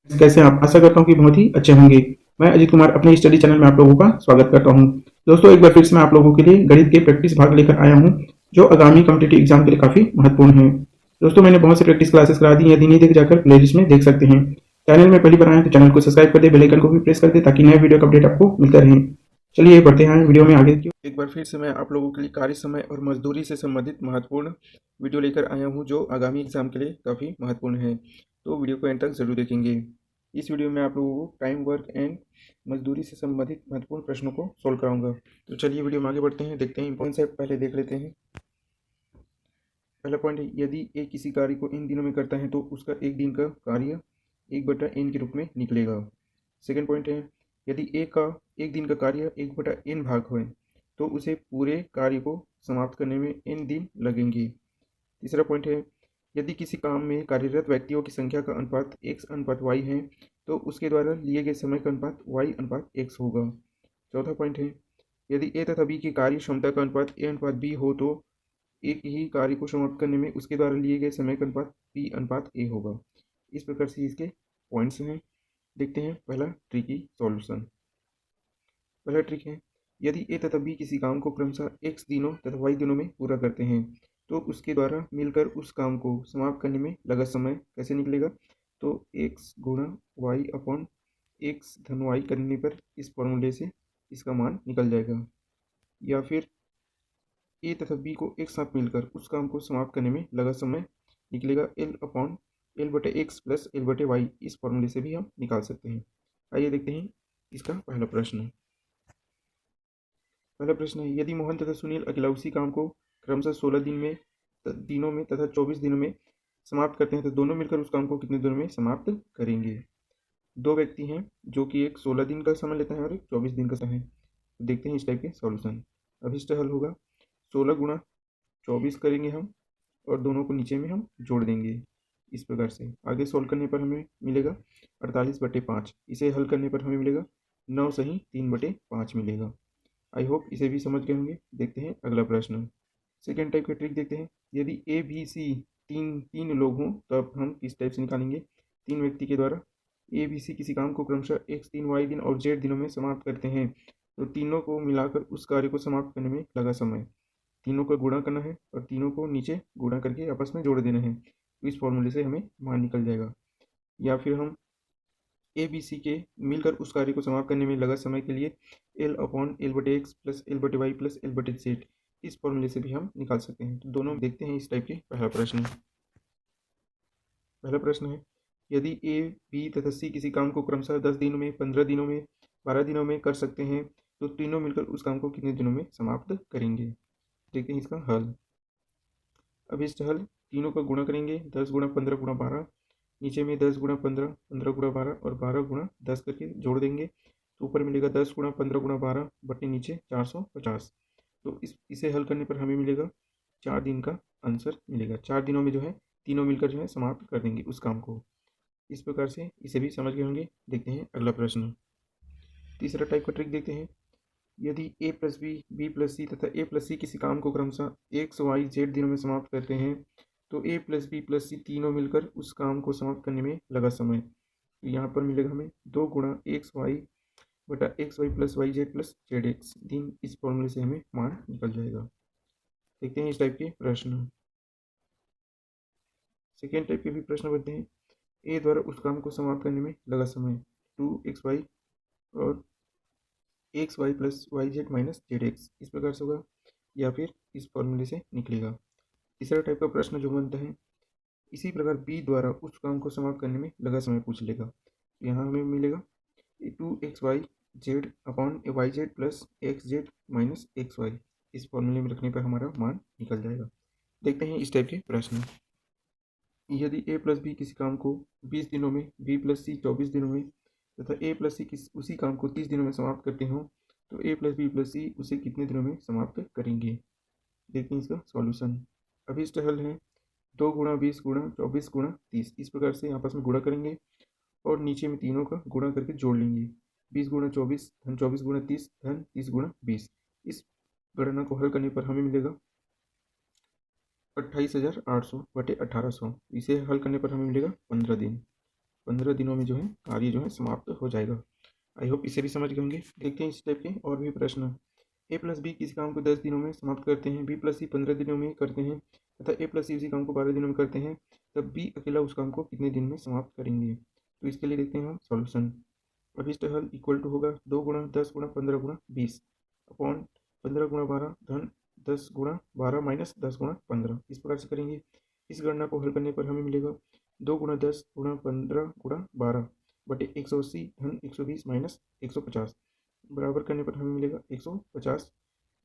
कैसे हैं आप? आशा करता हूँ कि बहुत ही अच्छे होंगे। मैं अजीत कुमार अपने स्टडी चैनल में आप लोगों का स्वागत करता हूँ। दोस्तों, एक बार फिर से मैं आप लोगों के लिए गणित के प्रैक्टिस भाग लेकर आया हूँ, जो आगामी कॉम्पिटिटिव एग्जाम के लिए काफ़ी महत्वपूर्ण है। दोस्तों, मैंने बहुत से प्रैक्टिस क्लासेस करा दी हैं, यदि नहीं देख जाकर प्लेलिस्ट में देख सकते हैं। चैनल में पहली बार आए तो चैनल को सब्सक्राइब कर दे, बेल आइकन को भी प्रेस कर दे ताकि नए वीडियो का अपडेट आपको मिलता रहे। चलिए बढ़ते हैं वीडियो में आगे की। एक बार फिर से मैं आप लोगों के लिए कार्य समय और मजदूरी से संबंधित महत्वपूर्ण वीडियो लेकर आया हूँ, जो आगामी एग्जाम के लिए काफ़ी महत्वपूर्ण है। तो वीडियो को एंड तक जरूर देखेंगे। इस वीडियो में आप लोगों को टाइम, वर्क एंड मजदूरी से संबंधित महत्वपूर्ण प्रश्नों को सोल्व कराऊंगा। तो चलिए वीडियो में आगे बढ़ते हैं, देखते हैं इंपॉर्टेंट सेट पहले देख लेते हैं। पहला पॉइंट है, यदि ए किसी कार्य को इन दिनों में करता है तो उसका एक दिन का कार्य 1/n के रूप में निकलेगा। सेकेंड पॉइंट है, यदि ए का एक दिन का कार्य 1/n भाग हो तो उसे पूरे कार्य को समाप्त करने में n दिन लगेंगे। तीसरा पॉइंट है, यदि किसी काम में कार्यरत व्यक्तियों की संख्या का अनुपात x अनुपात y है तो उसके द्वारा लिए गए समय का अनुपात y अनुपात x होगा। चौथा पॉइंट है, यदि ए तथा बी की कार्य क्षमता का अनुपात a अनुपात b हो तो एक ही कार्य को समाप्त करने में उसके द्वारा लिए गए समय का अनुपात b अनुपात a होगा। इस प्रकार से इसके पॉइंट्स हैं। देखते हैं पहला ट्रिक की सॉल्यूशन। पहला ट्रिक है, यदि ए तथा बी किसी काम को क्रमशः x दिनों तथा y दिनों में पूरा करते हैं तो उसके द्वारा मिलकर उस काम को समाप्त करने में लगा समय कैसे निकलेगा? तो x गुणा y अपॉन x धन y करने पर इस फॉर्मूले से इसका मान निकल जाएगा। या फिर ए तथा बी को एक साथ मिलकर उस काम को समाप्त करने में लगा समय निकलेगा l अपॉन l बटे एक्स प्लस l बटे वाई। इस फॉर्मूले से भी हम निकाल सकते हैं। आइए देखते हैं इसका पहला प्रश्न। पहला प्रश्न है, यदि मोहन तथा सुनील अकेला उसी काम को क्रमशः 16 दिनों में तथा 24 दिनों में समाप्त करते हैं तो दोनों मिलकर उस काम को कितने दिनों में समाप्त करेंगे? दो व्यक्ति हैं जो कि एक 16 दिन का समय लेता है और एक 24 दिन का समय है। तो देखते हैं इस टाइप के सॉल्यूशन। अभिष्ट हल होगा 16 गुणा 24 करेंगे हम और दोनों को नीचे में हम जोड़ देंगे। इस प्रकार से आगे सोल्व करने पर हमें मिलेगा 48/5। इसे हल करने पर हमें मिलेगा 9 सही 3/5 मिलेगा। आई होप इसे भी समझ गए होंगे। देखते हैं अगला प्रश्न। सेकेंड टाइप का ट्रिक देखते हैं, यदि ए बी सी तीन तीन लोग हों तब हम किस टाइप से निकालेंगे? तीन व्यक्ति के द्वारा ए बी सी किसी काम को क्रमशः x दिन y दिन और z दिनों में समाप्त करते हैं तो तीनों को मिलाकर उस कार्य को समाप्त करने में लगा समय, तीनों का गुणा करना है और तीनों को नीचे गुणा करके आपस में जोड़ देना है। तो इस फॉर्मूले से हमें मान निकल जाएगा। या फिर हम ए बी सी के मिलकर उस कार्य को समाप्त करने में लगा समय के लिए एल अपॉन एल बटे एक्स प्लस एल बटे वाई प्लस एल बटे जेड, इस फॉर्मूले से भी हम निकाल सकते हैं। तो दोनों देखते हैं इस टाइप के। पहला प्रश्न है, यदि ए बी तथा सी किसी काम को क्रमशः 10 दिनों में 15 दिनों में 12 दिनों में कर सकते हैं तो तीनों मिलकर उस काम को कितने दिनों में समाप्त करेंगे? देखते हैं इसका हल। अब इस हल तीनों का गुणा करेंगे, 10 गुणा 15 गुणा 12, नीचे में 10 गुणा 15 15 गुणा 12 और 12 गुणा 10 करके जोड़ देंगे तो ऊपर मिलेगा 10 गुणा 15 गुणा 12 बटे नीचे 450। तो इसे हल करने पर हमें मिलेगा 4 दिन का आंसर मिलेगा। 4 दिनों में जो है तीनों मिलकर जो है समाप्त कर देंगे उस काम को। इस प्रकार से इसे भी समझ गए होंगे। देखते हैं अगला प्रश्न। तीसरा टाइप का ट्रिक देखते हैं, यदि ए प्लस बी बी प्लस सी तथा ए प्लस सी किसी काम को क्रमशः एक्स वाई जेड दिनों में समाप्त करते हैं तो ए प्लस बी प्लस सी तीनों मिलकर उस काम को समाप्त करने में लगा समय। तो यहाँ पर मिलेगा हमें 2 गुणा एक्स वाई बटा x y plus y z plus z x दिन। इस फॉर्मूले से हमें मान निकल जाएगा। देखते हैं इस टाइप के प्रश्न। सेकेंड टाइप के भी प्रश्न बनते हैं, ए द्वारा उस काम को समाप्त करने में लगा समय 2xy और x y plus y z minus z x, इस प्रकार से होगा। या फिर इस फॉर्मूले से निकलेगा। तीसरा टाइप का प्रश्न जो बनता है, इसी प्रकार बी द्वारा उस काम को समाप्त करने में लगा समय पूछ लेगा। यहाँ हमें मिलेगा 2xy/z upon y z plus x z minus x y. इस फॉर्मूले में रखने पर हमारा मान निकल जाएगा। देखते हैं इस टाइप के प्रश्न। यदि ए प्लस बी किसी काम को 20 दिनों में बी प्लस सी 24 दिनों में तथा ए प्लस सी उसी काम को 30 दिनों में समाप्त करते हो तो ए प्लस बी प्लस सी उसे कितने दिनों में समाप्त करेंगे? देखते हैं इसका सॉल्यूशन। अभिष्ट हल है 2 गुणा 20 गुणा 24 गुणा 30। इस प्रकार से आपस में गुणा करेंगे और नीचे में तीनों का गुणा करके जोड़ लेंगे। 20 गुणा 24 धन 24 गुणा 30 धन 30 गुणा 20। इस गणना को हल करने पर हमें मिलेगा 28,800/1800। इसे हल करने पर हमें मिलेगा 15 दिन। 15 दिनों में जो है कार्य जो है समाप्त हो जाएगा। आई होप इसे भी समझ गए होंगे। देखते हैं इस टाइप के और भी प्रश्न। ए प्लस बी किसी काम को 10 दिनों में समाप्त करते हैं, बी प्लस सी 15 दिनों में करते हैं तथा ए प्लस सी उसी काम को 12 दिनों में करते हैं, तब बी अकेला उस काम को कितने दिन में समाप्त करेंगे। तो इसके लिए देखते हैं हम सॉल्यूशन। अभिष्ट हल इक्वल टू होगा 2 गुणा 10 गुणा 15 गुणा 20 अपॉन 15 गुणा 12 धन 10 गुणा 12 माइनस 10 गुणा 15। इस प्रकार से करेंगे। इस गणना को हल करने पर हमें मिलेगा 2 गुणा 10 गुणा 15 गुणा 12 बटे 180 धन 120 माइनस 150 बराबर करने पर हमें मिलेगा 150।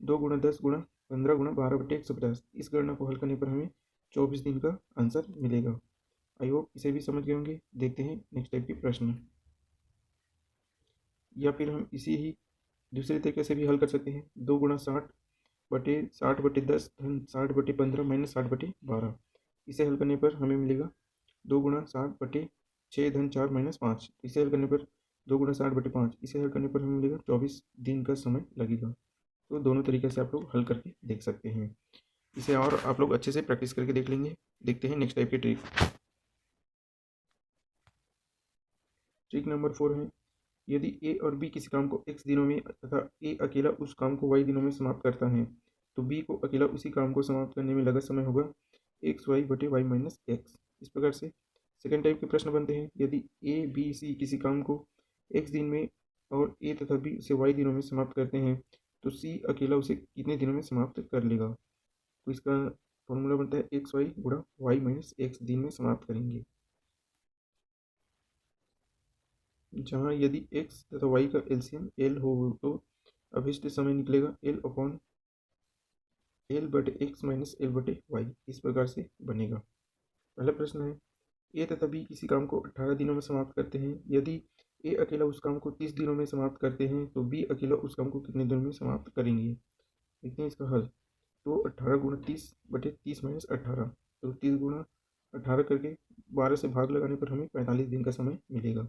2 गुणा 10 गुणा 15 गुणा 12 बटे 150। इस गणना को हल करने पर हमें 24 दिन का आंसर मिलेगा। आई होप इसे भी समझ गए होंगे। देखते हैं नेक्स्ट टाइप के प्रश्न। या फिर हम इसी ही दूसरे तरीके से भी हल कर सकते हैं। 2 गुणा 60 बटे 10 धन 60 बटे 15 माइनस 60 बटे 12। इसे हल करने पर हमें मिलेगा 2 गुणा 60 बटे 6 धन 4 माइनस 5। इसे हल करने पर 2 गुणा 60 बटे 5। इसे हल करने पर हमें मिलेगा 24 दिन का समय लगेगा। तो दोनों तरीके से आप लोग हल करके देख सकते हैं। इसे और आप लोग अच्छे से प्रैक्टिस करके देख लेंगे। देखते हैं नेक्स्ट टाइप की ट्रिक। ट्रिक नंबर 4 है, यदि ए और बी किसी काम को x दिनों में तथा ए अकेला उस काम को y दिनों में समाप्त करता है, तो बी को अकेला उसी काम को समाप्त करने में लगा समय होगा एक्स वाई बटे वाई माइनस एक्स। इस प्रकार से सेकेंड टाइप के प्रश्न बनते हैं, यदि ए बी सी किसी काम को x दिन में और ए तथा बी उसे y दिनों में समाप्त करते हैं, तो सी अकेला उसे कितने दिनों में समाप्त कर लेगा। तो इसका फॉर्मूला बनता है एक्स वाई गुणा वाई माइनस एक्स दिन में समाप्त करेंगे, जहाँ यदि x तथा y का एलसीएम l हो तो अभिष्ट समय निकलेगा l अपॉन l बटे x माइनस l बटे y। इस प्रकार से बनेगा। पहला प्रश्न है, a तथा b किसी काम को 18 दिनों में समाप्त करते हैं, यदि a अकेला उस काम को 30 दिनों में समाप्त करते हैं, तो b अकेला उस काम को कितने दिनों में समाप्त करेंगे। देखते हैं इसका हल। तो 18 गुणा 30 बटे 30 माइनस 18, तो 30 गुणा 18 करके 12 से भाग लगाने पर हमें 45 दिन का समय मिलेगा।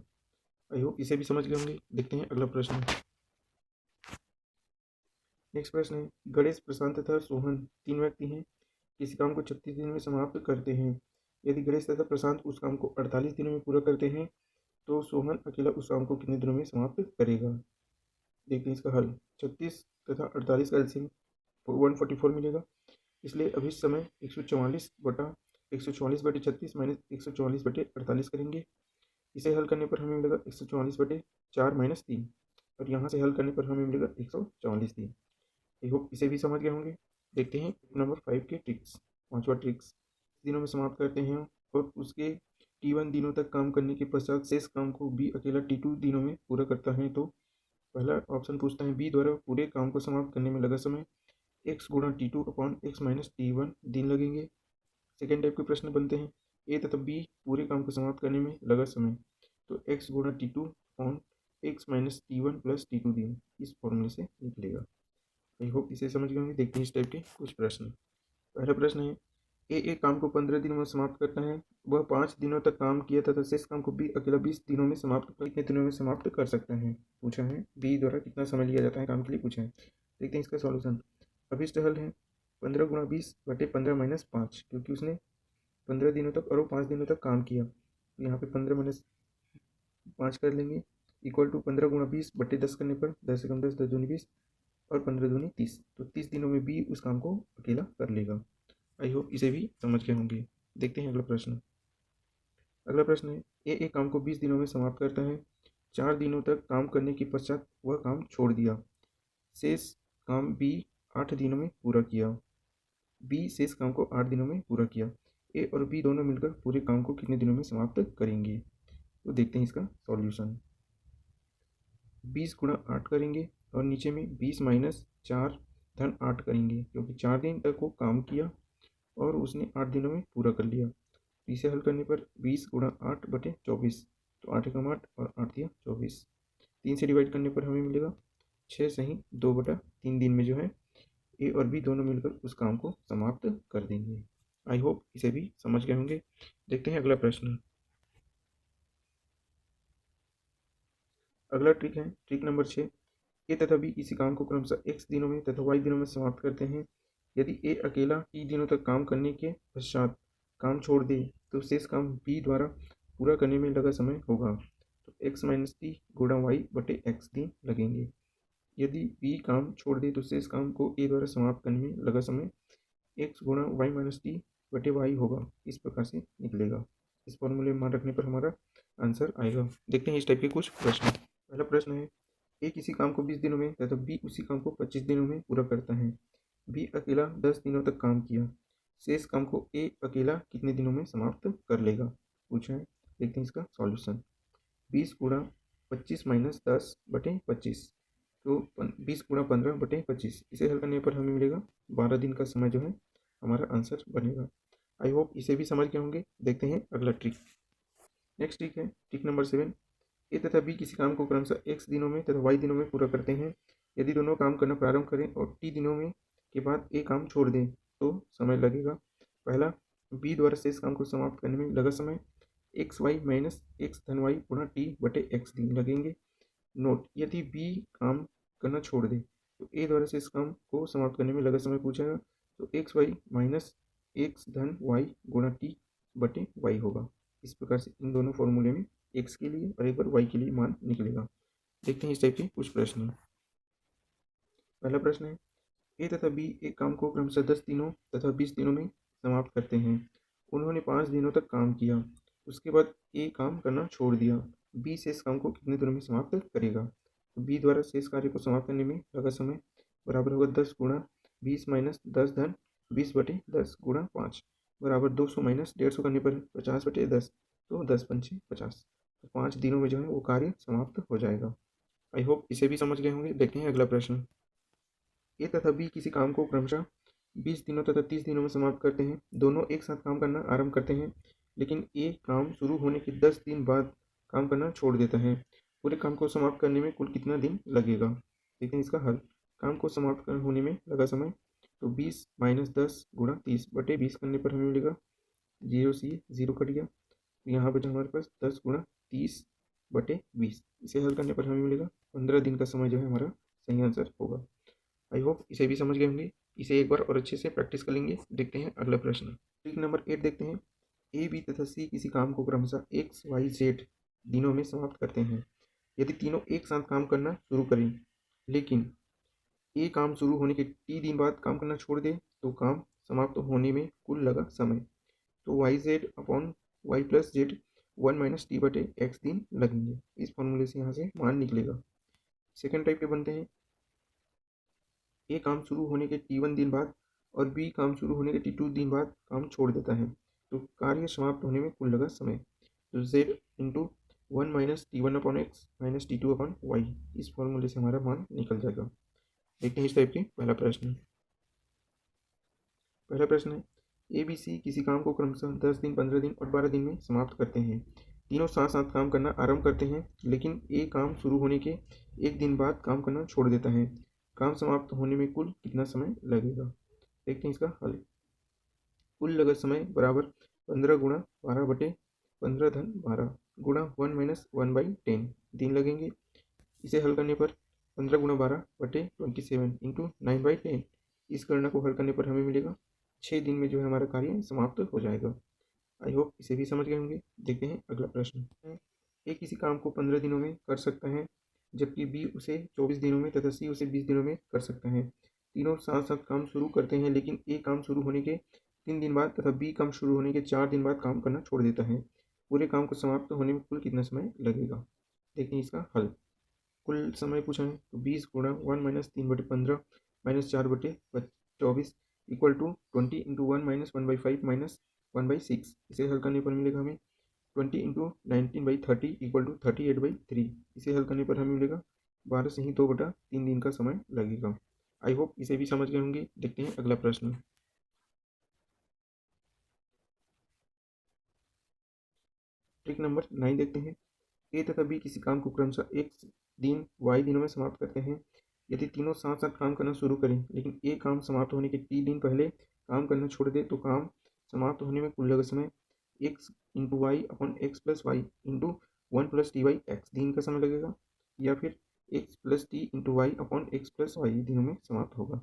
आई होप इसे भी समझ गए होंगे। देखते हैं अगला प्रश्न। नेक्स्ट प्रश्न है, गणेश प्रशांत तथा सोहन 3 व्यक्ति हैं, किसी काम को 36 दिन में समाप्त करते हैं। यदि गणेश तथा प्रशांत उस काम को 48 दिनों में पूरा करते हैं, तो सोहन अकेला उस काम को कितने दिनों में समाप्त करेगा। देखते हैं इसका हल। 36 तथा 48 का एलसीएम 144 मिलेगा, इसलिए अभी समय 144 बटे 36 माइनस 144 बटे 48 करेंगे। इसे हल करने पर हमें मिलेगा 144 बटे 4 माइनस 3, और यहाँ से हल करने पर हमें मिलेगा 144 दिन। आई होप इसे भी समझ गए होंगे। देखते हैं नंबर 5 के ट्रिक्स। पांचवा ट्रिक्स, दिनों में समाप्त करते हैं और उसके T1 दिनों तक काम करने के पश्चात शेष काम को बी अकेला T2 दिनों में पूरा करता है, तो पहला ऑप्शन पूछता है बी द्वारा पूरे काम को समाप्त करने में लगा समय x गुणा T2 upon x minus T1 दिन लगेंगे। सेकेंड टाइप के प्रश्न बनते हैं, ए तथा बी पूरे काम को समाप्त करने में लगा समय, तो x गुणा T2 upon x minus T1 plus T2 दिन इस फॉर्मूले से निकलेगा। आई होप इसे समझ गए होंगे। देखते हैं इस टाइप के कुछ प्रश्न। पहला प्रश्न है, ए एक काम को 15 दिनों में समाप्त करता है, वह 5 दिनों तक काम किया तथा शेष काम को बी अकेला 20 दिनों में समाप्त कितने दिनों में समाप्त कर सकता है। पूछा है बी द्वारा कितना समय लिया जाता है काम के लिए पूछा है। देखते हैं इसका सॉल्यूशन। अभिष्ट हल है 15 गुणा 20 बटे 15 माइनस 5, क्योंकि उसने 15 दिनों तक और वो 5 दिनों तक काम किया, तो यहाँ पे 15 माइनस 5 कर लेंगे, इक्वल टू 15 गुणा 20 बटे 10 करने पर 10 से कम 10 10 दूनी 20 और 15 दूनी 30, तो 30 दिनों में बी उस काम को अकेला कर लेगा। आई होप इसे भी समझ गए होंगे। देखते हैं अगला प्रश्न। अगला प्रश्न है, ए एक काम को 20 दिनों में समाप्त करता है, 4 दिनों तक काम करने के पश्चात वह काम छोड़ दिया, शेष काम बी 8 दिनों में पूरा किया। बी शेष काम को 8 दिनों में पूरा किया, ए और बी दोनों मिलकर पूरे काम को कितने दिनों में समाप्त करेंगे। तो देखते हैं इसका सॉल्यूशन। 20 गुणा 8 करेंगे और नीचे में 20 माइनस 4 धन 8 करेंगे, क्योंकि 4 दिन तक वो काम किया और उसने 8 दिनों में पूरा कर लिया। तो इसे हल करने पर 20 गुणा 8 बटे 24, तो 8 एकम 8 और 8 दिया 24। 3 से डिवाइड करने पर हमें मिलेगा 6 सही 2 बटा 3 दिन में जो है ए और बी दोनों मिलकर उस काम को समाप्त कर देंगे। आई होप इसे भी समझ गए होंगे। देखते हैं अगला प्रश्न। अगला ट्रिक है ट्रिक नंबर 6, ए तथा बी किसी काम को क्रमशः x दिनों में तथा y दिनों में समाप्त करते हैं। यदि ए अकेला t दिनों तक काम करने के पश्चात काम छोड़ दे, तो शेष काम बी द्वारा पूरा करने में लगा समय होगा। तो x माइनस टी गुणा वाई बटे एक्स दिन लगेंगे। यदि बी काम छोड़ दे तो शेष काम को ए द्वारा समाप्त करने में लगा समय x गुणा वाई माइनस टी बटे वाई होगा। इस प्रकार से निकलेगा। इस फॉर्मूले में मान रखने पर हमारा आंसर आएगा। देखते हैं इस टाइप के कुछ प्रश्न। पहला प्रश्न है, ए किसी काम को 20 दिनों में तथा बी उसी काम को 25 दिनों में पूरा करता है। बी अकेला 10 दिनों तक काम किया। शेष काम को ए अकेला कितने दिनों में समाप्त कर लेगा, पूछा है। देखते हैं इसका सॉल्यूशन। 20 गुणा 25 माइनस 10 बटे 25, तो 20 गुणा 15 बटे 25। इसे हल करने पर हमें मिलेगा 12 दिन का समय जो है हमारा आंसर बनेगा। आई होप इसे भी समझ गए होंगे। देखते हैं अगला ट्रिक। नेक्स्ट ट्रिक है ट्रिक नंबर 7। ए तथा बी किसी काम को क्रमशः x दिनों में तथा y दिनों में पूरा करते हैं। यदि दोनों काम करना प्रारंभ करें और t दिनों में के बाद ए काम छोड़ दें तो समय लगेगा। पहला, बी द्वारा शेष काम को समाप्त करने में लगा समय एक्स वाई माइनस एक्स धन वाई गुणा टी बटे एक्स दिन लगेंगे। नोट, यदि बी काम करना छोड़ दे तो ए द्वारा शेष काम को समाप्त करने में लगा समय पूछेगा। तो एक्स वाई माइनस एक्स धन वाई गुणा टी बटे वाई होगा। इस प्रकार से इन दोनों फॉर्मूले में एक्स के लिए और एक बार वाई के लिए मान निकलेगा। देखते हैं इस टाइप के कुछ प्रश्न। पहला प्रश्न है, ए तथा बी एक काम को क्रमशः 10 दिनों तथा 20 दिनों में समाप्त करते हैं। उन्होंने 5 दिनों तक काम किया। उसके बाद ए काम करना छोड़ दिया। बी शेष काम को कितने दिनों में समाप्त करेगा। तो बी द्वारा शेष कार्य को समाप्त करने में लगा समय बराबर होगा 10 गुणा 20 माइनस 10 धन 20 बटे 10 गुणा 5 बराबर 200 माइनस 150 करने पर 50 बटे 10, तो 10 पंचे 50। तो 5 दिनों में जो है वो कार्य समाप्त हो जाएगा। आई होप इसे भी समझ गए होंगे। देखते हैं अगला प्रश्न। ए तथा बी किसी काम को क्रमशः 20 दिनों तथा 30 दिनों में समाप्त करते हैं। दोनों एक साथ काम करना आरंभ करते हैं, लेकिन ए काम शुरू होने के 10 दिन बाद काम करना छोड़ देता है। पूरे काम को समाप्त करने में कुल कितना दिन लगेगा। देखते हैं इसका हल। काम को समाप्त होने में लगा समय, तो 20 माइनस 10 गुणा 30 बटे 20 करने पर हमें मिलेगा 0 से 0 कट गया। तो यहाँ बचा हमारे पास 10 गुणा 30 बटे 20। इसे हल करने पर हमें मिलेगा 15 दिन का समय जो है हमारा सही आंसर होगा। आई होप इसे भी समझ गए होंगे। इसे एक बार और अच्छे से प्रैक्टिस कर लेंगे। देखते हैं अगला प्रश्न। ट्रिक नंबर 8 देखते हैं। ए बी तथा सी किसी काम को क्रमशः एक्स वाई जेड दिनों में समाप्त करते हैं। यदि तीनों एक साथ काम करना शुरू करें, लेकिन ए काम शुरू होने के टी दिन बाद काम करना छोड़ दे तो काम समाप्त होने में कुल लगा समय, तो y Z upon Y plus z 1 minus t बटे एक्स दिन लगेंगे। इस फॉर्मूले से यहाँ से मान निकलेगा। सेकेंड टाइप के बनते हैं, ए काम शुरू होने के T1 दिन बाद और बी काम शुरू होने के T2 दिन बाद काम छोड़ देता है, तो कार्य समाप्त होने में कुल लगा समय, तो z into 1 minus T1 upon x minus T2 upon y. इस फॉर्मूले से हमारा मान निकल जाएगा। देखते हैं इस टाइप के पहला प्रश्न। पहला प्रश्न है, ए बी सी किसी काम को क्रमशः 10 दिन 15 दिन और 12 दिन में समाप्त करते हैं। तीनों साथ साथ काम करना आरंभ करते हैं, लेकिन ए काम शुरू होने के एक दिन बाद काम करना छोड़ देता है। काम समाप्त होने में कुल कितना समय लगेगा। देखते हैं इसका हल। कुल लगा समय बराबर 15 गुणा 12 बटे 15 धन 12 गुणा 1 माइनस 1 बाई 10 दिन लगेंगे। इसे हल करने पर 15 गुणा 12 बटे 27 इंटू 9 बाई 10, इस गणना को हल करने पर हमें मिलेगा 6 दिन में जो है हमारा कार्य समाप्त हो जाएगा। आई होप इसे भी समझ गए होंगे। देखते हैं अगला प्रश्न। ए किसी काम को 15 दिनों में कर सकता है, जबकि बी उसे 24 दिनों में तथा सी उसे 20 दिनों में कर सकता है। तीनों साथ साथ काम शुरू करते हैं, लेकिन ए काम शुरू होने के 3 दिन बाद तथा बी काम शुरू होने के 4 दिन बाद काम करना छोड़ देता है। पूरे काम को समाप्त होने में कुल कितना समय लगेगा। देखते हैं इसका हल। कुल समय पूछा है, तो 20 गुणा 1 माइनस 3 बटे 15 माइनस 4 बटे 24 equal to 20 into 1 minus 1/5 minus 1/6। इसे हल करने पर मिलेगा हमें 20 इंटू 19/30 इक्वल टू 38/3। इसे हल करने पर हमें मिलेगा 12 से ही 2/3 दिन का समय लगेगा। आई होप इसे भी समझ गए होंगे। देखते हैं अगला प्रश्न। ट्रिक नंबर 9 देखते हैं। ए तथा बी किसी काम को क्रमशः एक दिन वाई दिनों में समाप्त करते हैं। यदि तीनों साथ साथ काम करना शुरू करें, लेकिन ए काम समाप्त होने के टी दिन पहले काम करना छोड़ दे, तो काम समाप्त होने में कुल लगा समय x into y upon x plus y into 1 plus t y x दिन का समय लगेगा, या फिर x plus t into y upon x plus y दिनों में समाप्त होगा।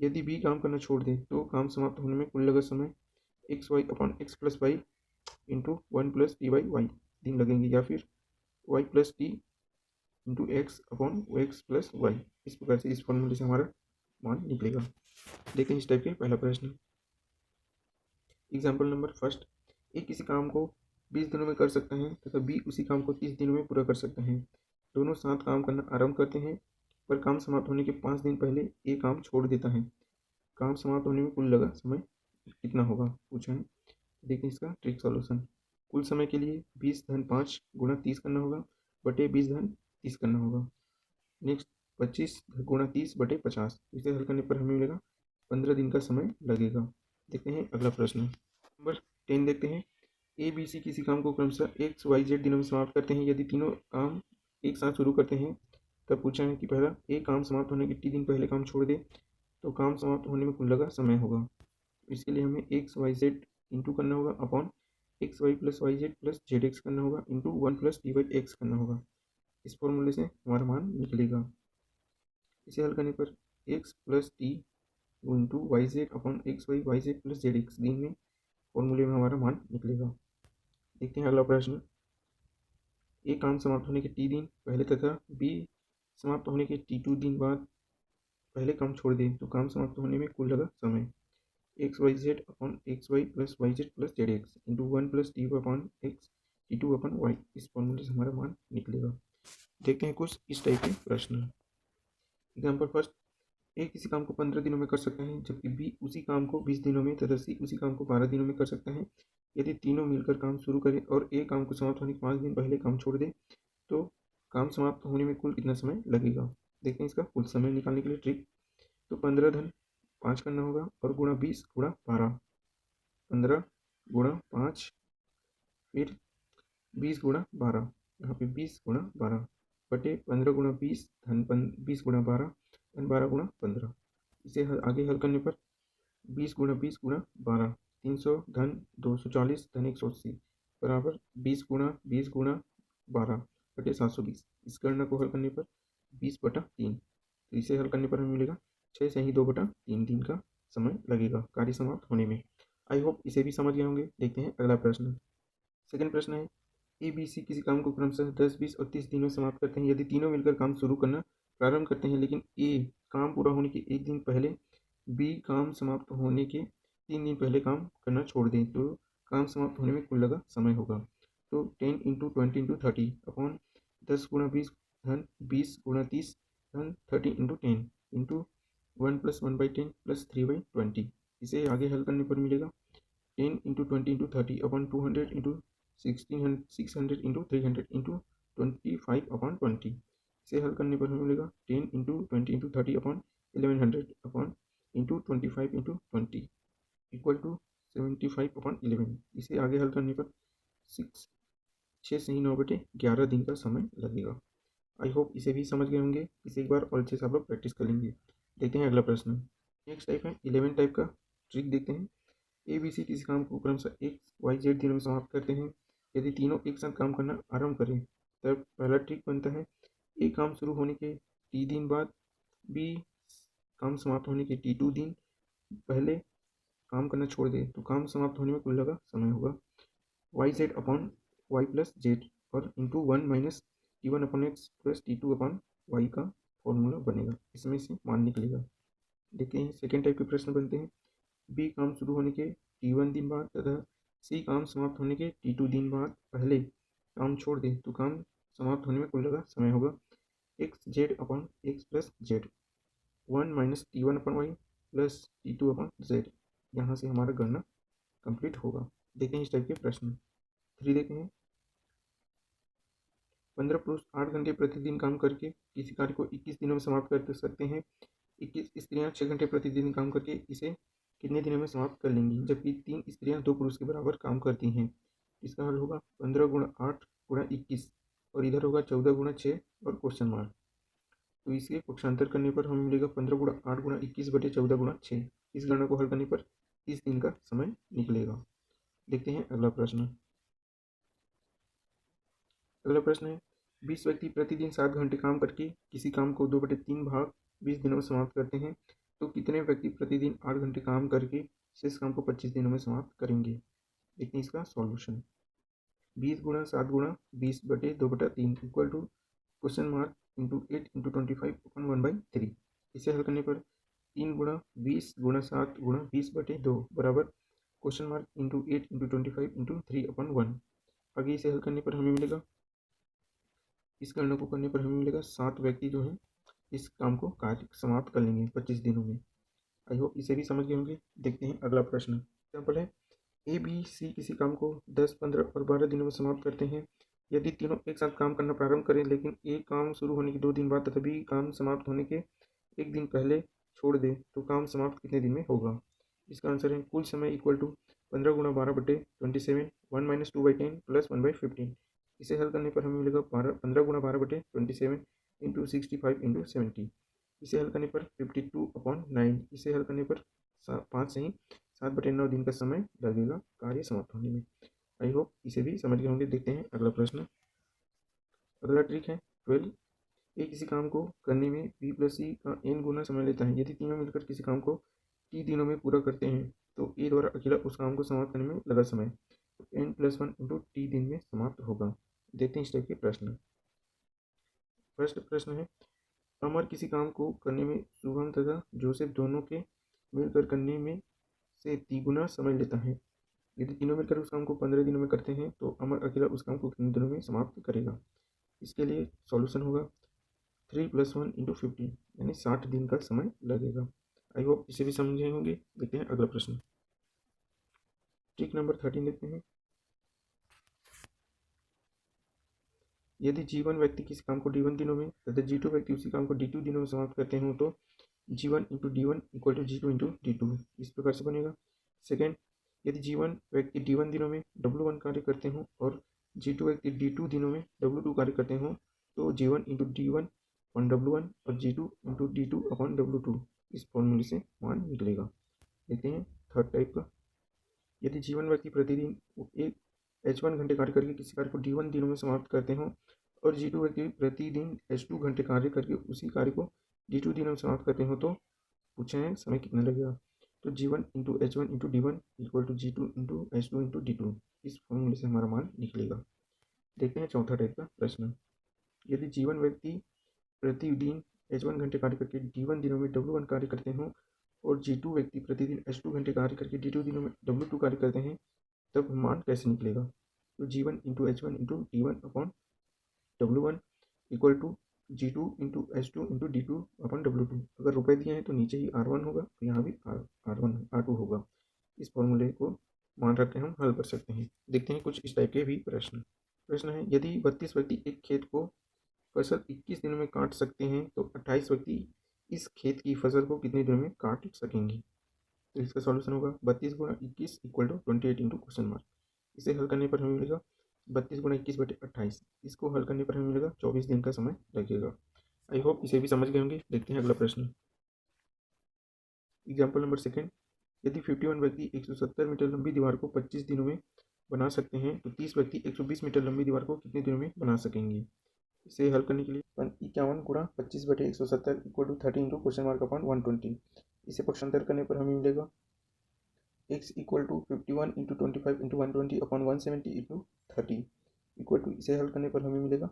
यदि बी काम करना छोड़ दे तो काम समाप्त होने में कुल लगा समय x y upon x plus y into 1+t/y दिन लगेंगे, या फिर y+t into x upon x+y। इस प्रकार से इस फॉर्मूले से हमारा मान निकलेगा। देखें इस टाइप के पहला प्रश्न। एग्जाम्पल नंबर फर्स्ट, ए किसी काम को 20 दिनों में कर सकता है तथा बी उसी काम को 30 दिनों में पूरा कर सकता है। दोनों साथ काम करना आरंभ करते हैं, पर काम समाप्त होने के 5 दिन पहले ए काम छोड़ देता है। काम समाप्त होने में कुल लगा समय कितना होगा, पूछा है। देखिए इसका ट्रिक सॉल्यूशन। कुल समय के लिए 20 धन 5 गुणा 30 करना होगा, बटे 20 धन 30 करना होगा। नेक्स्ट 25 गुणा 30 बटे 50, इसे हल करने पर हमें मिलेगा 15 दिन का समय लगेगा। देखते हैं अगला प्रश्न। नंबर 10 देखते हैं। ए बी सी किसी काम को क्रमशः एक्स वाई जेड दिनों में समाप्त करते हैं। यदि तीनों काम एक साथ शुरू करते हैं, तब पूछा है कि पहला ए काम समाप्त होने के टी दिन पहले काम छोड़ दे, तो काम समाप्त होने में कुल लगा समय होगा। इसके लिए हमें एक्स वाई जेड इंटू करना होगा upon x y plus y z plus z x करना होगा इंटू 1+t/x करना होगा। इस फॉर्मूले से हमारा मान निकलेगा। इसे हल करने पर x plus t into y Z upon x y z plus z x दिन में फॉर्मूले में हमारा मान निकलेगा। देखते हैं अगला प्रश्न। ए काम समाप्त होने के टी दिन पहले तथा बी समाप्त होने के t2 दिन बाद पहले काम छोड़ दें, तो काम समाप्त होने में कुल लगा समय x y Z upon x y plus y z plus z x into 1+t upon x t2 upon y. इस फॉर्मूले से हमारा मान निकलेगा। देखते हैं कुछ इस टाइप के प्रश्न। एग्जाम्पल फर्स्ट, ए किसी काम को 15 दिनों में कर सकता है, जबकि बी उसी काम को 20 दिनों में तथा सी उसी काम को 12 दिनों में कर सकता है। यदि तीनों मिलकर काम शुरू करें और ए काम को समाप्त होने के 5 दिन पहले काम छोड़ दे, तो काम समाप्त होने में कुल कितना समय लगेगा। देखते हैं इसका कुल समय निकालने के लिए ट्रिक। तो 15 धन 5 करना होगा और गुणा 20 गुणा 12, 15 गुणा 5 फिर 20 गुणा 12, यहाँ पे 20 गुणा 12 बटे 15 गुणा 20 धन 20 गुणा 12 धन 12 गुणा 15। इसे आगे हल करने पर 20 गुणा 20 गुणा 12 300 धन 240 धन 180 बराबर 20 गुणा 12 बटे 720। इस गणना को हल करने पर 20/3, तो इसे हल करने पर हमें मिलेगा 6 से ही 2/3 दिन का समय लगेगा कार्य समाप्त होने में। आई होप इसे भी समझ गए होंगे। देखते हैं अगला प्रश्न। सेकंड प्रश्न है, ए बी सी किसी काम को क्रमशः 10, 20 और 30 दिनों में समाप्त करते हैं। यदि तीनों मिलकर काम शुरू करना प्रारंभ करते हैं, लेकिन ए काम पूरा होने के एक दिन पहले बी काम समाप्त होने के 3 दिन पहले काम करना छोड़ दें, तो काम समाप्त होने में कुल लगा समय होगा। तो 10 इंटू 20 इंटू 30 अपॉन 10 गुणा 20 धन 20 गुणा 30 धन 30 इंटू 10 इंटू 1+1/10 प्लस 3/20। इसे आगे हल करने पर मिलेगा 10 into 20 into 30 upon 200 into 600 into 300 into 25 upon 20। इसे हल करने पर हमें मिलेगा 10 into 20 into 30 upon 1100 upon into 25 into 20 equal to 75 upon 11। इसे आगे हल करने पर 6 से ही 9/11 दिन का समय लगेगा। आई होप इसे भी समझ गए होंगे। इसे एक बार और अच्छे से आप लोग प्रैक्टिस कर लेंगे। देखते हैं अगला प्रश्न। नेक्स्ट टाइप है 11 टाइप का ट्रिक। देखते हैं। ए बी सी किसी काम को क्रमशः एक्स वाई जेड दिनों में समाप्त करते हैं। यदि तीनों एक साथ काम करना आरंभ करें, तब पहला ट्रिक बनता है ए काम शुरू होने के टी दिन बाद बी काम समाप्त होने के T2 दिन पहले काम करना छोड़ दे, तो काम समाप्त होने में कुल लगा समय होगा Y Z upon Y plus Z और into 1 - T1 upon x plus T2 upon Y का फॉर्मूला बनेगा। इसमें से मान निकलेगा। देखते हैं सेकेंड टाइप के प्रश्न बनते हैं। बी काम शुरू होने के T1 दिन बाद तथा सी काम समाप्त होने के T2 दिन बाद पहले काम छोड़ दे, तो काम समाप्त होने में कुल लगा समय होगा x z upon x plus z 1 - T1 upon Y plus T2 upon z. यहाँ से हमारा गणना कंप्लीट होगा। देखें इस टाइप के प्रश्न। 3 देखें। 15 पुरुष 8 घंटे प्रतिदिन काम करके किसी कार्य को 21 दिनों में समाप्त कर सकते हैं। 21 स्त्रियां 6 घंटे प्रतिदिन काम करके इसे कितने दिनों में समाप्त कर लेंगी, जबकि 3 स्त्रियां 2 पुरुष के बराबर काम करती हैं। इसका हल होगा 15 गुणा 8 गुणा 21 और इधर होगा 14 गुणा 6 और क्वेश्चन मार्क। तो इसके पक्षांतर करने पर हमें मिलेगा 15 गुणा 8 गुणा 21 बटे 14 गुणा 6। इस गणना को हल करने पर 30 दिन का समय निकलेगा। देखते हैं अगला प्रश्न। अगला प्रश्न है 20 व्यक्ति प्रतिदिन 7 घंटे काम करके किसी काम को 2/3 भाग 20 दिनों में समाप्त करते हैं, तो कितने व्यक्ति प्रतिदिन 8 घंटे काम करके शेष काम को 25 दिनों में समाप्त करेंगे। देखते हैं इसका सॉल्यूशन। 20 गुणा 7 गुणा 20/2/3 equal to question mark into 8 into 25/1/3। इसे हल करने पर 3 गुणा 20 गुणा 7 गुणा 20/2 बराबर question mark into 8 into 25 into 3/1। आगे इसे हल करने पर हमें मिलेगा, इस गणना को करने पर हमें मिलेगा 7 व्यक्ति जो है इस काम को कार्य समाप्त कर लेंगे 25 दिनों में। आई होप इसे भी समझ गए होंगे। देखते हैं अगला प्रश्न। एग्जाम्पल है, ए बी सी किसी काम को 10, 15 और 12 दिनों में समाप्त करते हैं। यदि तीनों एक साथ काम करना प्रारंभ करें लेकिन ए काम शुरू होने के 2 दिन बाद तथा बी काम समाप्त होने के 1 दिन पहले छोड़ दे तो काम समाप्त कितने दिन में होगा? इसका आंसर है कुल समय इक्वल टू 15 गुणा 12/27 1 माइनस 2/10 प्लस 1/15। इसे हल करने पर हमें मिलेगा 15 गुणा 12/27 इंटू 65 इंटू 70। इसे हल करने पर 52/9। इसे हल करने पर 5 से ही 7/9 दिन का समय लगेगा कार्य समाप्त होने में। आई होप इसे भी समझ गए होंगे। देखते हैं अगला प्रश्न। अगला ट्रिक है 12। ए किसी काम को करने में बी प्लस सी का एन गुना समय लेता है। यदि तीनों मिलकर किसी काम को टी दिनों में पूरा करते हैं तो ए द्वारा अकेला उस काम को समाप्त करने में लगा समय तो n+1 इंटू टी दिन में समाप्त होगा। देखते हैं इस टाइप के प्रश्न। फर्स्ट प्रश्न है, अमर किसी काम को करने में शुभम तथा जोसेफ दोनों के मिलकर करने में से तिगुना समय लेता है। यदि तीनों मिलकर उस काम को 15 दिनों में करते हैं तो अमर अकेला उस काम को कितने दिनों में समाप्त करेगा? इसके लिए सॉल्यूशन होगा 3+1 इंटू 50 यानी 60 दिन का समय लगेगा। आई होप इसे भी समझे होंगे। देखते हैं अगला प्रश्न। ट्रिक नंबर 13 देखते हैं। यदि G1 व्यक्ति किसी काम को D1 दिनों में तथा G2 व्यक्ति उसी काम को D2 दिनों में समाप्त करते हों तो G1 into D1 equal to G2 into D2 इस प्रकार से बनेगा। सेकेंड, यदि G1 व्यक्ति D1 दिनों में W1 कार्य करते हों और G2 व्यक्ति D2 दिनों में W2 कार्य करते हों तो G1 into D1 upon W1 और G2 into D2 upon W2 इस फॉर्मूले से मान निकलेगा। देखते हैं थर्ड टाइप का। यदि G1 व्यक्ति प्रतिदिन एक H1 घंटे कार्य करके किसी कार्य को D1 दिनों में समाप्त करते हों और G2 व्यक्ति प्रतिदिन H2 घंटे कार्य करके उसी कार्य को D2 दिनों में समाप्त करते हो तो पूछे हैं समय कितना लगेगा? तो G1 into H1 into D1 equal to G2 into H2 into D2 इस फॉर्मूले से हमारा मान निकलेगा। देखते हैं चौथा टाइप का प्रश्न। यदि G1 व्यक्ति प्रतिदिन H1 घंटे कार्य करके D1 दिनों में W1 कार्य करते हों और G2 व्यक्ति प्रतिदिन H2 घंटे कार्य करके D2 दिनों में W2 कार्य करते हैं तब मान कैसे निकलेगा? तो G1 into H1 into D1 upon W1 equal to G2 into H2 into D2 upon W2। अगर रुपए दिए हैं तो नीचे ही R1 होगा तो यहाँ भी R1 R2 होगा। इस फॉर्मूले को मान रख के हम हल कर सकते हैं। देखते हैं कुछ इस टाइप के भी प्रश्न। प्रश्न है, यदि 32 व्यक्ति एक खेत को फसल 21 दिनों में काट सकते हैं तो 28 व्यक्ति इस खेत की फसल को कितने दिनों में काट सकेंगे? तो इसका सॉल्यूशन होगा 32 गुणा 21 equal to 28 into question mark. इसे हल करने पर हमें मिलेगा 32 गुणा 21/28। इसको हल करने पर हमें मिलेगा 24 दिन का समय लगेगा। आई होप इसे भी समझ गए होंगे। देखते हैं अगला प्रश्न। Example number second. यदि 51 व्यक्ति 170 मीटर लंबी दीवार को 25 दिनों में बना सकते हैं तो 30 व्यक्ति 120 मीटर लंबी दीवार को कितने दिनों में बना सकेंगे? इसे हल करने के लिए 51 गुणा 25/170 equal to 30 into question mark upon 120। इसे पक्षांतर करने पर हमें मिलेगा x equal to 51 into 25 into 120 upon 170 into 30 equal to, इसे हल करने पर हमें मिलेगा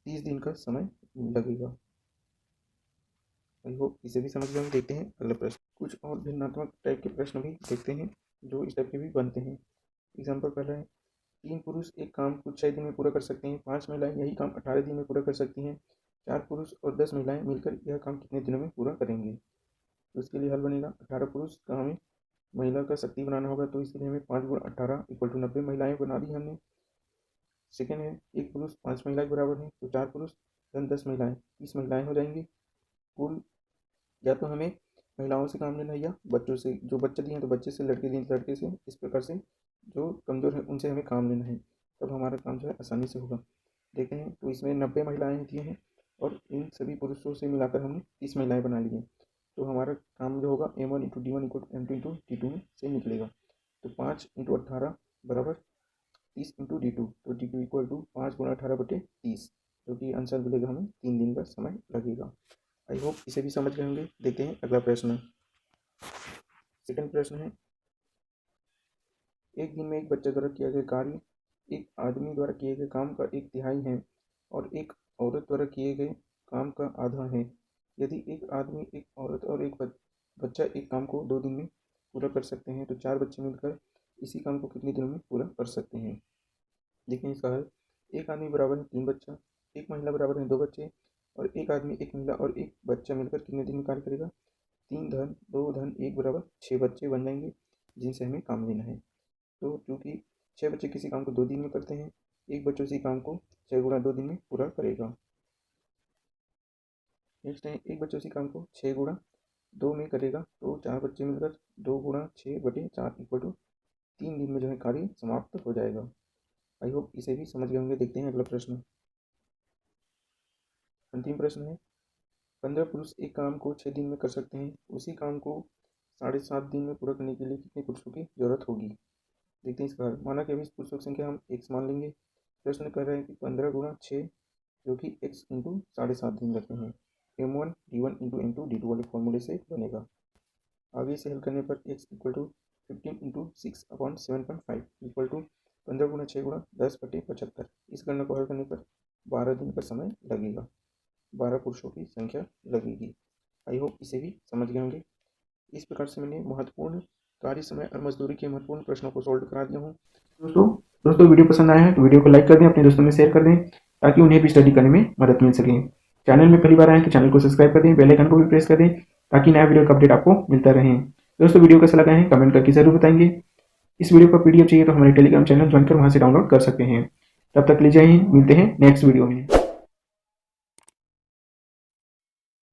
30 दिन का समय लगेगा। आई होप इसे भी समझ गए हम। देखते हैं अगला प्रश्न। कुछ और भिन्नात्मक टाइप के प्रश्न भी देखते हैं जो इस टाइप के भी बनते हैं। एग्जाम्पल पहला है, 3 पुरुष एक काम को 6 दिन में पूरा कर सकते हैं, 5 महिलाएं यही काम 18 दिन में पूरा कर सकती हैं, 4 पुरुष और 10 महिलाएं मिलकर यह काम कितने दिनों में पूरा करेंगे? तो इसके लिए हल बनेगा 18 पुरुष का हमें महिला का शक्ति बनाना होगा तो इसके लिए हमें 5 गुणा 18 इक्वल टू 90 महिलाएं बना दी हमने। सेकेंड है, 1 पुरुष 5 महिलाएं बराबर हैं तो 4 पुरुष धन 10 महिलाएं 30 महिलाएं हो जाएंगी। कुल या तो हमें महिलाओं से काम लेना है या बच्चों से, जो बच्चे दिए हैं तो बच्चे से, लड़के दिए तो लड़के से, इस प्रकार से जो कमज़ोर है उनसे हमें काम लेना है, तब हमारा काम जो है आसानी से होगा। देखते हैं तो इसमें 90 महिलाएं दिए हैं और इन सभी पुरुषों से मिलाकर हमने 30 महिलाएं बना ली हैं तो हमारा काम जो होगा M1 into D1 equal to M2 into D2 में से निकलेगा। तो 5 इंटू 18 बराबर 30 इंटू D2 तो D2 इक्वल टू 5 गुणा 18/30 जो कि आंसर मिलेगा हमें 3 दिन का समय लगेगा। आई होप इसे भी समझ गए होंगे। देखते हैं अगला प्रश्न। सेकंड प्रश्न है, एक दिन में एक बच्चे द्वारा किया गया कार्य एक आदमी द्वारा किए गए काम का 1/3 है और एक औरत द्वारा किए गए काम का आधा है। यदि एक आदमी, एक औरत और एक बच्चा एक काम को 2 दिन में पूरा कर सकते हैं तो 4 बच्चे मिलकर इसी काम को कितने दिनों में पूरा कर सकते हैं। देखें इसका हल। एक आदमी बराबर है 3 बच्चा, एक महिला बराबर है 2 बच्चे और एक आदमी, एक महिला और एक बच्चा मिलकर कितने दिन में कार्य करेगा। 3 धन 2 धन 1 बराबर 6 बच्चे बन जाएंगे जिनसे हमें काम लेना है। तो चूँकि 6 बच्चे किसी काम को 2 दिन में करते हैं, एक बच्चा उसी काम को 6 गुणा 2 दिन में पूरा करेगा। नेक्स्ट है, एक बच्चा उसी काम को 6 गुणा 2 में करेगा तो 4 बच्चे मिलकर 2 गुणा 6/4 इक्वल टू 3 दिन में जो है कार्य समाप्त हो जाएगा। आई होप इसे भी समझ गए होंगे। देखते हैं अगला प्रश्न। अंतिम प्रश्न है, 15 पुरुष एक काम को 6 दिन में कर सकते हैं, उसी काम को 7.5 दिन में पूरा करने के लिए कितने पुरुषों की जरूरत होगी। देखते हैं इसका हल। माना कि अभी इस पुरुषों की संख्या हम x मान लेंगे। प्रश्न कर रहे हैं कि 15 गुणा 6 जो कि x इंटू 7.5 दिन रखते हैं, m1 d1 into m2 d2 वाले फॉर्मूले से बनेगा। आगे इसे हल करने पर x equal to 15 into 6/7.5 equal to 15 गुणा 6 गुणा 10/75। इस गणना को हल करने पर 12 दिन का समय लगेगा, 12 पुरुषों की संख्या लगेगी। आई होप इसे भी समझ गए होंगे। इस प्रकार से मैंने महत्वपूर्ण कार्य समय और मजदूरी के महत्वपूर्ण प्रश्नों को सॉल्व करा दिया हूँ। दोस्तों वीडियो पसंद आया है तो वीडियो को लाइक कर दें, अपने दोस्तों में शेयर कर दें ताकि उन्हें भी स्टडी करने में मदद मिल सके। चैनल में पहली बार आए तो चैनल को सब्सक्राइब कर दें, बेल आइकन को भी प्रेस कर दें ताकि नया वीडियो का अपडेट आपको मिलता रहे। दोस्तों वीडियो कैसा लगा है कमेंट करके जरूर बताएंगे। इस वीडियो का PDF चाहिए तो हमारे टेलीग्राम चैनल ज्वाइन कर वहाँ से डाउनलोड कर सकते हैं। तब तक लीजिए, मिलते हैं नेक्स्ट वीडियो में।